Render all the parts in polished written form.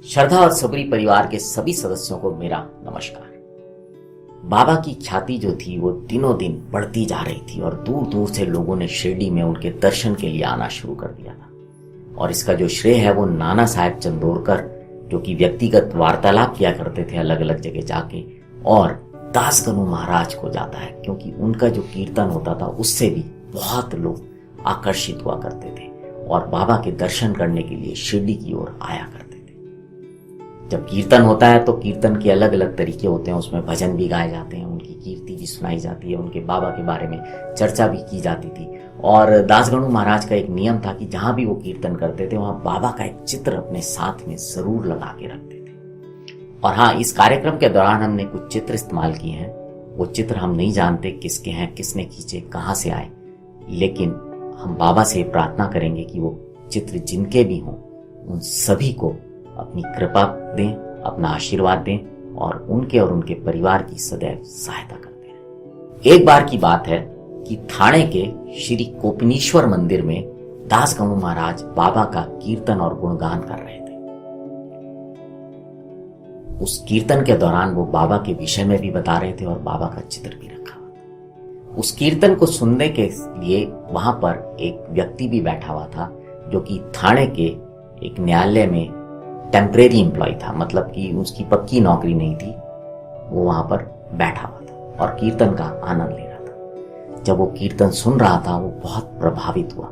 श्रद्धा और सबरी परिवार के सभी सदस्यों को मेरा नमस्कार। बाबा की ख्याति जो थी वो दिनों दिन बढ़ती जा रही थी और दूर दूर से लोगों ने शिरडी में उनके दर्शन के लिए आना शुरू कर दिया था। और इसका जो श्रेय है वो नाना साहेब चंदोरकर, जो कि व्यक्तिगत वार्तालाप किया करते थे अलग अलग जगह जाके, और दासगणु महाराज को जाता है, क्योंकि उनका जो कीर्तन होता था उससे भी बहुत लोग आकर्षित हुआ करते थे और बाबा के दर्शन करने के लिए शिरडी की ओर आया करते थे। जब कीर्तन होता है तो कीर्तन के अलग अलग तरीके होते हैं, उसमें भजन भी गाए जाते हैं, उनकी कीर्ति भी सुनाई जाती है, उनके बाबा के बारे में चर्चा भी की जाती थी। और दासगणु महाराज का एक नियम था कि जहां भी वो कीर्तन करते थे वहां बाबा का एक चित्र अपने साथ में जरूर लगा के रखते थे। और हाँ, इस कार्यक्रम के दौरान हमने कुछ चित्र इस्तेमाल किए हैं। वो चित्र हम नहीं जानते किसके हैं, किसने खींचे, कहाँ से आए, लेकिन हम बाबा से प्रार्थना करेंगे कि वो चित्र जिनके भी हों उन सभी को अपनी कृपा दें, अपना आशीर्वाद दें और उनके परिवार की सदैव सहायता करते रहें। एक बार की बात है कि ठाणे के श्री कोपिनेश्वर मंदिर में दासगणु महाराज बाबा का कीर्तन और गुणगान कर रहे थे। उस कीर्तन के दौरान वो बाबा के विषय में भी बता रहे थे और बाबा का चित्र भी रखा हुआ था। उस कीर्तन को सुनने के लिए वहां पर एक व्यक्ति भी बैठा हुआ था, जो कि ठाणे के एक न्यायालय में टेम्परेरी एम्प्लॉय था, मतलब कि उसकी पक्की नौकरी नहीं थी। वो वहां पर बैठा हुआ था और कीर्तन का आनंद ले रहा था। जब वो कीर्तन सुन रहा था वो बहुत प्रभावित हुआ।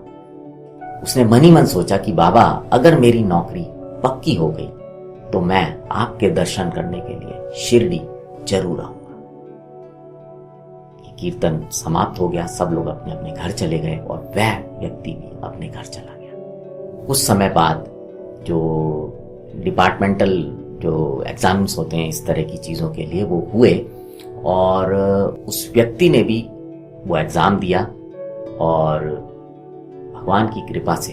उसने मन ही मन सोचा कि बाबा, अगर मेरी नौकरी पक्की हो गई तो मैं आपके दर्शन करने के लिए शिरडी जरूर आऊंगा। कीर्तन समाप्त हो गया, सब लोग अपने अपने घर चले गए और वह व्यक्ति भी अपने घर चला गया। कुछ समय बाद जो डिपार्टमेंटल जो एग्जाम्स होते हैं इस तरह की चीज़ों के लिए वो हुए और उस व्यक्ति ने भी वो एग्ज़ाम दिया और भगवान की कृपा से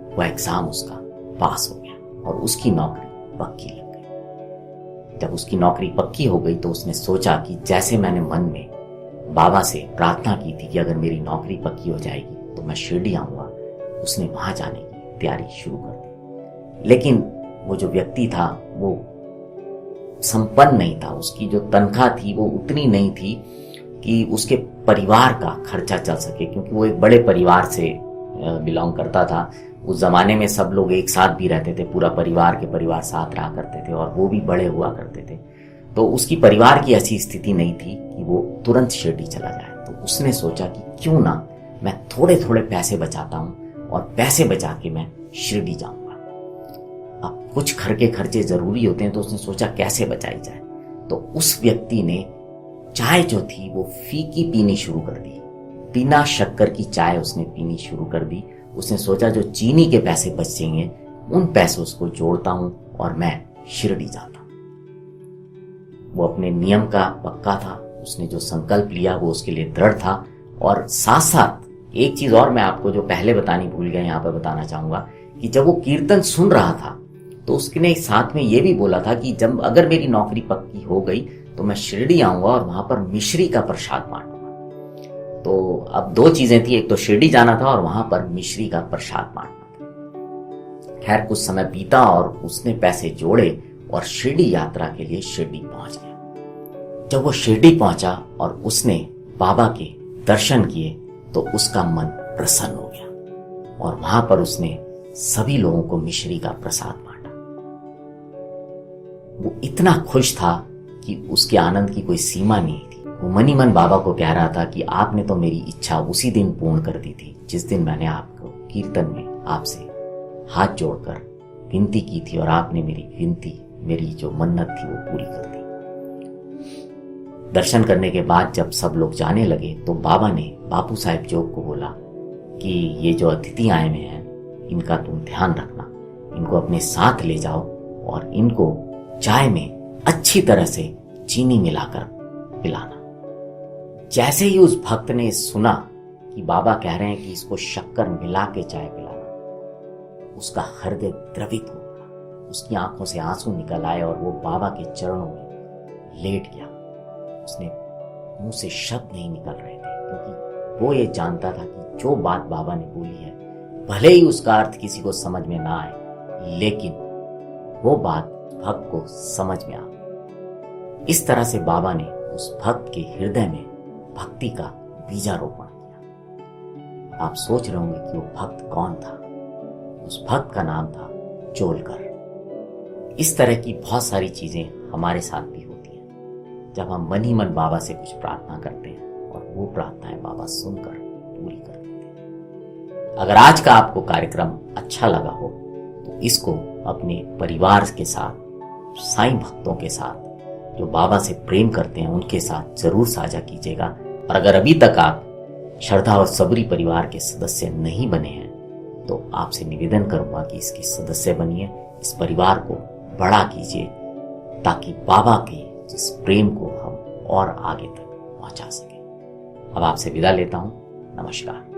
वो एग्ज़ाम उसका पास हो गया और उसकी नौकरी पक्की लग गई। जब उसकी नौकरी पक्की हो गई तो उसने सोचा कि जैसे मैंने मन में बाबा से प्रार्थना की थी कि अगर मेरी नौकरी पक्की हो जाएगी तो मैं शिरडी आऊँगा, उसने वहाँ जाने की तैयारी शुरू कर दी। लेकिन वो जो व्यक्ति था वो संपन्न नहीं था, उसकी जो तनख्वाह थी वो उतनी नहीं थी कि उसके परिवार का खर्चा चल सके, क्योंकि वो एक बड़े परिवार से बिलोंग करता था। उस जमाने में सब लोग एक साथ भी रहते थे, पूरा परिवार के परिवार साथ रहा करते थे और वो भी बड़े हुआ करते थे। तो उसकी परिवार की ऐसी स्थिति नहीं थी कि वो तुरंत शिरडी चला जाए। तो उसने सोचा कि क्यों ना मैं थोड़े थोड़े पैसे बचाता हूँ और पैसे बचा के मैं शिरडी जाऊँगा। अब कुछ घर के खर्चे जरूरी होते हैं, तो उसने सोचा कैसे बचाई जाए। तो उस व्यक्ति ने चाय जो थी वो फीकी पीनी शुरू कर दी, बिना शक्कर की चाय उसने पीनी शुरू कर दी। उसने सोचा जो चीनी के पैसे बचेंगे उन पैसों को जोड़ता हूं और मैं शिरडी जाता हूं। वो अपने नियम का पक्का था, उसने जो संकल्प लिया वो उसके लिए दृढ़ था। और साथ साथ एक चीज और मैं आपको जो पहले बतानी भूल गया यहाँ पर बताना चाहूंगा कि जब वो कीर्तन सुन रहा था तो उसने साथ में ये भी बोला था कि जब अगर मेरी नौकरी पक्की हो गई तो मैं शिरडी आऊंगा और वहां पर मिश्री का प्रसाद बांटूंगा। तो अब दो चीजें थी, एक तो शिरडी जाना था और वहां पर मिश्री का प्रसाद बांटना था। खैर कुछ समय बीता और उसने पैसे जोड़े और शिरडी यात्रा के लिए शिरडी पहुंच गया। जब वो शिरडी पहुंचा और उसने बाबा के दर्शन किए तो उसका मन प्रसन्न हो गया और वहां पर उसने सभी लोगों को मिश्री का प्रसाद बांटा। वो इतना खुश था कि उसके आनंद की कोई सीमा नहीं थी। वो मन ही मन बाबा को कह रहा था कि आपने तो मेरी इच्छा उसी दिन पूर्ण कर दी थी जिस दिन मैंने आपको कीर्तन में आपसे हाथ जोड़कर विनती की थी और आपने मेरी विनती, मेरी जो मन्नत थी वो पूरी कर दी। दर्शन करने के बाद जब सब लोग जाने लगे तो बाबा ने बापू साहेब जोग को बोला कि ये जो अतिथि आए हुए हैं इनका तुम ध्यान रखना, इनको अपने साथ ले जाओ और इनको चाय में अच्छी तरह से चीनी मिलाकर पिलाना। जैसे ही उस भक्त ने सुना कि बाबा कह रहे हैं कि इसको शक्कर मिला के चाय पिलाना, उसका हृदय द्रवित हो गया, उसकी आंखों से आंसू निकल आए और वो बाबा के चरणों में लेट गया। उसने मुंह से शब्द नहीं निकल रहे थे, क्योंकि वो ये जानता था कि जो बात बाबा ने बोली है भले ही उसका अर्थ किसी को समझ में ना आए, लेकिन वो बात भक्त को समझ में आ गई। इस तरह से बाबा ने उस भक्त के हृदय में भक्ति का बीजारोपण किया। आप सोच रहे होंगे कि वो भक्त कौन था। उस भक्त का नाम था जोलकर। इस तरह की बहुत सारी चीजें हमारे साथ भी होती हैं जब हम मन ही मन बाबा से कुछ प्रार्थना करते हैं और वो प्रार्थनाएं बाबा सुनकर पूरी कर देते हैं। अगर आज का आपको कार्यक्रम अच्छा लगा हो तो इसको अपने परिवार के साथ, साईं भक्तों के साथ, जो बाबा से प्रेम करते हैं उनके साथ जरूर साझा कीजिएगा। और अगर अभी तक आप श्रद्धा और सबरी परिवार के सदस्य नहीं बने हैं तो आपसे निवेदन करूंगा कि इसके सदस्य बनिए, इस परिवार को बड़ा कीजिए ताकि बाबा के जिस प्रेम को हम और आगे तक पहुंचा सके। अब आपसे विदा लेता हूं। नमस्कार।